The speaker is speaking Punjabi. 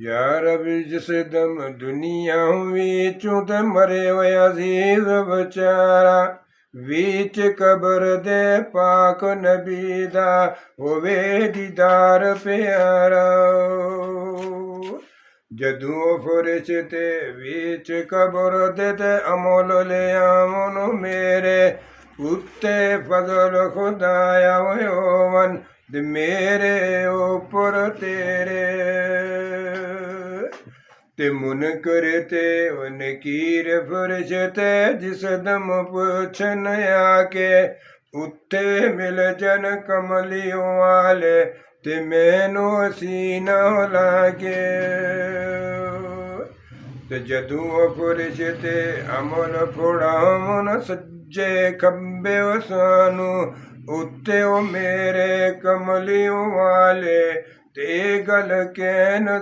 ਯਾਰ ਵੀ ਜਿਸ ਦਮ ਦੁਨੀਆ ਵਿੱਚੋਂ ਤੇ ਮਰੇ ਹੋਇਆ ਅਜ਼ੀਜ਼ ਵਿਚਾਰਾ, ਵਿੱਚ ਕਬਰ ਦੇ ਪਾਕ ਨਬੀ ਦਾ ਹੋਵੇ ਦੀਦਾਰ ਪਿਆਰਾ। ਜਦੋਂ ਫਰਿਸ਼ਤੇ ਵਿੱਚ ਕਬਰ ਦੇ ਤੇ ਅਮਲ ਲਿਆਵਣ ਮੇਰੇ ਉੱਤੇ ਫਜ਼ਲ ਖੁਦਾਇਆ ਹੋਵਨ ਤੇ ਮੇਰੇ ਉੱਪਰ ਤੇਰੇ। ਤੇ ਮੁਨਕਰ ਤੇ ਨਕੀਰ ਫਰਿਸ਼ਤੇ ਜਿਸ ਦਮ ਪੁੱਛਣ ਆ ਕੇ ਉੱਤੇ ਮਿਲ ਜਨ ਕਮਲਿਓਂ ਵਾਲੇ ਤੇ ਮੈਨੂੰ ਸੀਨਾ ਲਾਗੇ। ਤੇ ਜਦੋਂ ਫਰਿਸ਼ਤੇ ਅਮਲ ਫੜਾਵਣ ਸੱਜੇ ਖੱਬੇ ਸਾਨੂੰ ਉੱਤੇ ਉਹ ਮੇਰੇ ਕਮਲਿਓਂ ਵਾਲੇ ਤੇ ਗੱਲ ਕਹਿਣ